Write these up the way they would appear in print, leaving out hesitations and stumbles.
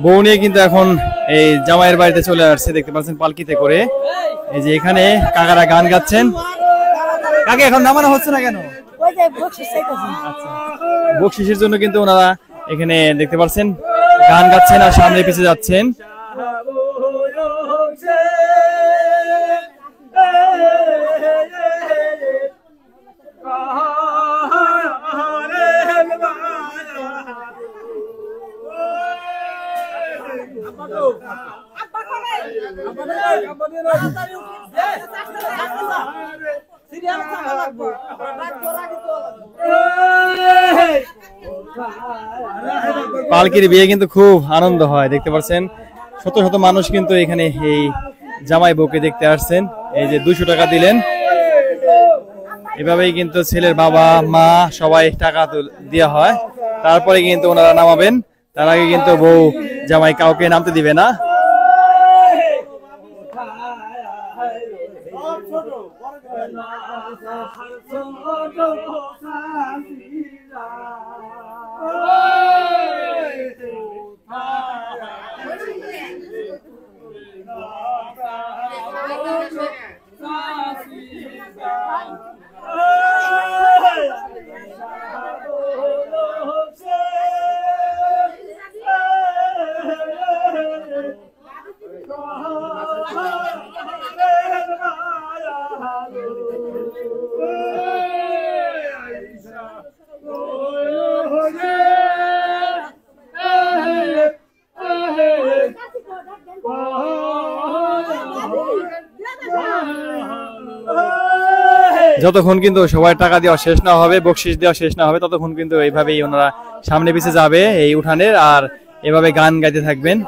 বউ নিয়ে কিন্তু এখন এই জামাইয়ের বাড়িতে চলে আসছে, দেখতে পাচ্ছেন পালকিতে করে। এই যে এখানে কাকারা গান গাচ্ছেন। কাকে এখন নামানো হচ্ছে না কেন? বকশিসের জন্য কিন্তু ওনারা এখানে দেখতে পাচ্ছেন গান গাচ্ছেন আর সামনে পিছিয়ে যাচ্ছেন। পালকির বিয়ে কিন্তু খুব আনন্দ হয়, দেখতে পাচ্ছেন শত শত মানুষ কিন্তু এখানে এই জামাই বউকে দেখতে আসছেন। এই যে 200 টাকা দিলেন, এভাবেই কিন্তু ছেলের বাবা মা সবাই টাকা দেওয়া হয়, তারপরে কিন্তু ওনারা নামাবেন। তার আগে কিন্তু বউ জামাই কাউকে নামতে দিবে না। যতক্ষণ কিন্তু সবাই টাকা দেওয়া শেষ না হবে, বকশিস দেওয়া শেষ না হবে, ততক্ষণ কিন্তু এইভাবেই ওনারা সামনে পিছিয়ে যাবে এই উঠানের, আর এভাবে গান গাইতে থাকবেন।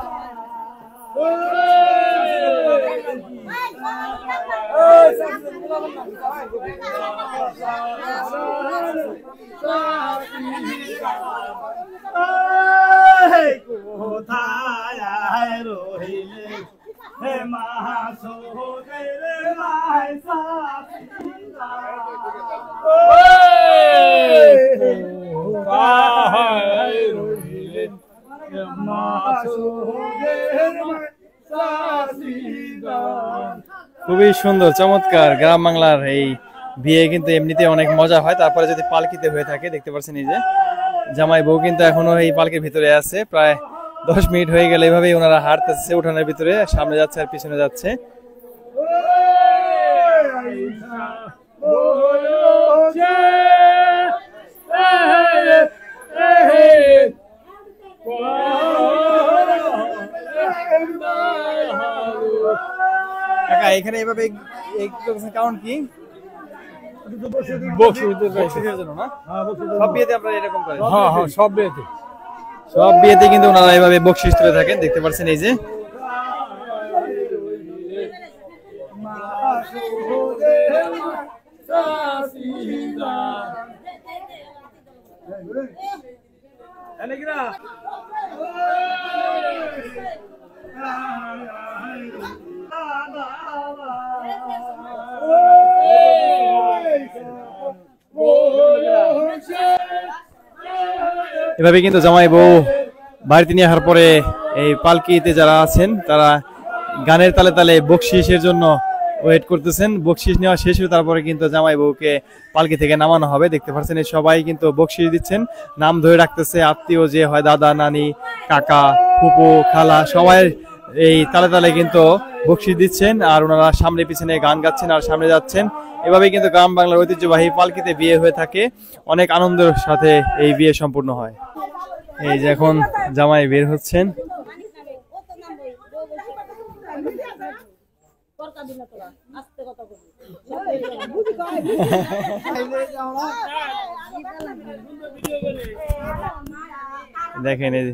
খুবই সুন্দর চমৎকার গ্রাম বাংলার এই বিয়ে কিন্তু এমনিতে অনেক মজা হয়। তারপরে যদি পালকিতে হয়ে থাকে, দেখতে পাচ্ছেন এই যে জামাই বউ কিন্তু এখনো এই পালকির ভিতরে আছে। প্রায় 10 মিনিট হয়ে গেলে এইভাবেই ওনারা হাঁটতেছে উঠানের ভিতরে, সামনে যাচ্ছে আর পিছনে যাচ্ছে। কাকা এখানে এইভাবে কারণ কি? বকশিসের জন্য না? সব বিয়েতে আপনারা এরকম করেন? হ্যাঁ, সব বিয়েতে কিন্তু ওনারা এইভাবে বকশিস তুলে থাকেন, দেখতে পাচ্ছেন এই যে। এভাবে কিন্তু জামাই বউ বাড়িতে নিয়ে আসার পরে এই পালকিতে যারা আছেন তারা গানের তালে তালে বকশিসের জন্য ওয়েট করতেছেন। বকশিস নেওয়া শেষ হয়ে তারপরে কিন্তু জামাই বউকে পালকি থেকে নামানো হবে, দেখতে পাচ্ছেন সবাই কিন্তু বকশিস দিচ্ছেন, নাম ধরে রাখতেছে। আত্মীয় যে হয় দাদা নানি কাকা ফুপু খালা সবাই এই তালে তালে কিন্তু বকশিস দিচ্ছেন, আর ওনারা সামনে পিছনে গান গাচ্ছেন আর সামনে যাচ্ছেন। এভাবে কিন্তু গ্রাম বাংলার ঐতিহ্যবাহী পালকিতে বিয়ে হয়ে থাকে, অনেক আনন্দের সাথে এই বিয়ে সম্পূর্ণ হয়। এই যে এখন জামাই বের হচ্ছেন। দেখেন এই